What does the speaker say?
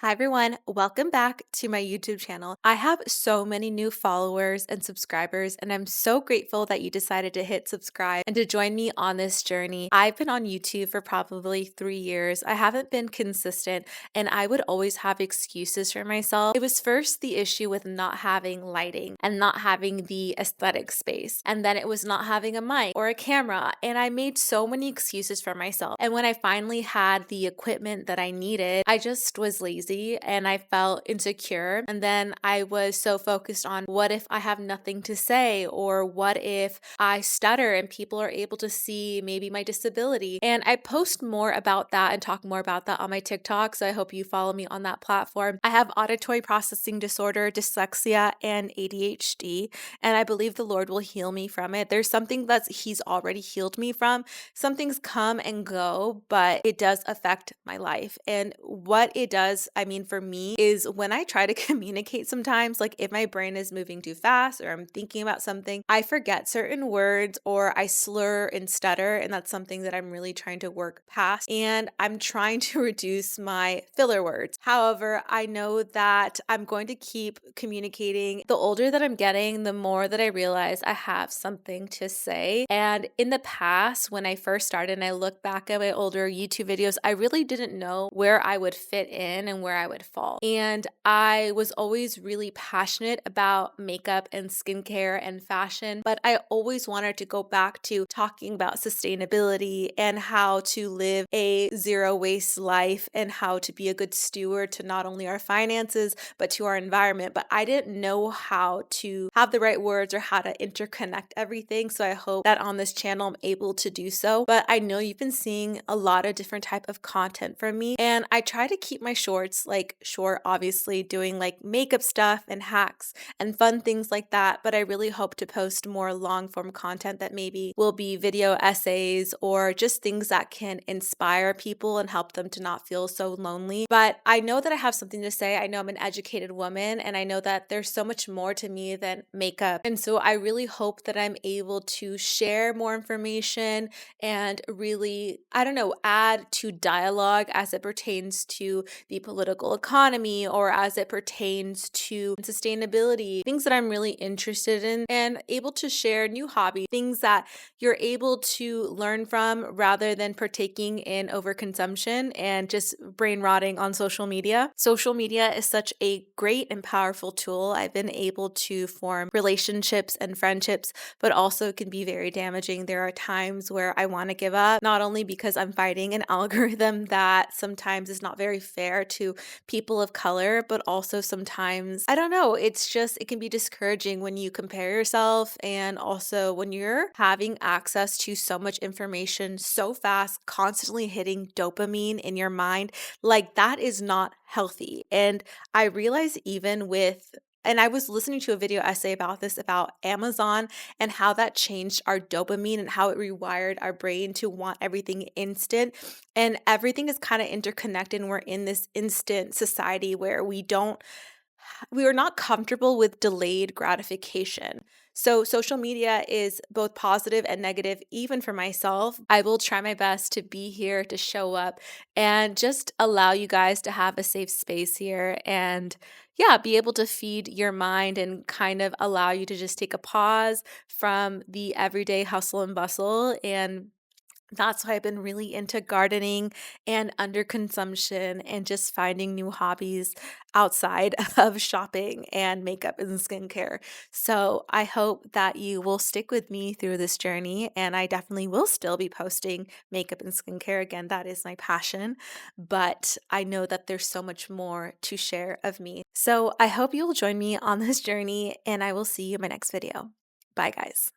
Hi everyone, welcome back to my YouTube channel. I have so many new followers and subscribers, and I'm so grateful that you decided to hit subscribe and to join me on this journey. I've been on YouTube for probably 3 years. I haven't been consistent, and I would always have excuses for myself. It was first the issue with not having lighting and not having the aesthetic space, and then it was not having a mic or a camera, and I made so many excuses for myself. And when I finally had the equipment that I needed, I just was lazy and I felt insecure. And then I was so focused on what if I have nothing to say, or what if I stutter and people are able to see maybe my disability. And I post more about that and talk more about that on my TikTok. So I hope you follow me on that platform. I have auditory processing disorder, dyslexia, and ADHD. And I believe the Lord will heal me from it. There's something that He's already healed me from. Some things come and go, but it does affect my life. And what it does, I mean, for me, is when I try to communicate sometimes, like if my brain is moving too fast or I'm thinking about something, I forget certain words or I slur and stutter. And that's something that I'm really trying to work past. And I'm trying to reduce my filler words. However, I know that I'm going to keep communicating. The older that I'm getting, the more that I realize I have something to say. And in the past, when I first started and I look back at my older YouTube videos, I really didn't know where I would fit in and where I would fall. And I was always really passionate about makeup and skincare and fashion, but I always wanted to go back to talking about sustainability and how to live a zero waste life and how to be a good steward to not only our finances, but to our environment. But I didn't know how to have the right words or how to interconnect everything. So I hope that on this channel, I'm able to do so. But I know you've been seeing a lot of different type of content from me, and I try to keep my shorts like short, obviously doing like makeup stuff and hacks and fun things like that. But I really hope to post more long form content that maybe will be video essays or just things that can inspire people and help them to not feel so lonely. But I know that I have something to say. I know I'm an educated woman, and I know that there's so much more to me than makeup. And so I really hope that I'm able to share more information and really, I don't know, add to dialogue as it pertains to the political economy or as it pertains to sustainability, things that I'm really interested in, and able to share new hobbies, things that you're able to learn from rather than partaking in overconsumption and just brain rotting on social media. Social media is such a great and powerful tool. I've been able to form relationships and friendships, but also can be very damaging. There are times where I want to give up, not only because I'm fighting an algorithm that sometimes is not very fair to people of color, but also sometimes, I don't know, it can be discouraging when you compare yourself, and also when you're having access to so much information so fast, constantly hitting dopamine in your mind, like that is not healthy. And I realize even with and I was listening to a video essay about this, about Amazon and how that changed our dopamine and how it rewired our brain to want everything instant. And everything is kind of interconnected. And we're in this instant society where we are not comfortable with delayed gratification. So, social media is both positive and negative, even for myself. I will try my best to be here, to show up, and just allow you guys to have a safe space here and, yeah, be able to feed your mind and kind of allow you to just take a pause from the everyday hustle and bustle. And that's why I've been really into gardening and underconsumption and just finding new hobbies outside of shopping and makeup and skincare. So I hope that you will stick with me through this journey. And I definitely will still be posting makeup and skincare. Again, that is my passion. But I know that there's so much more to share of me. So I hope you'll join me on this journey, and I will see you in my next video. Bye, guys.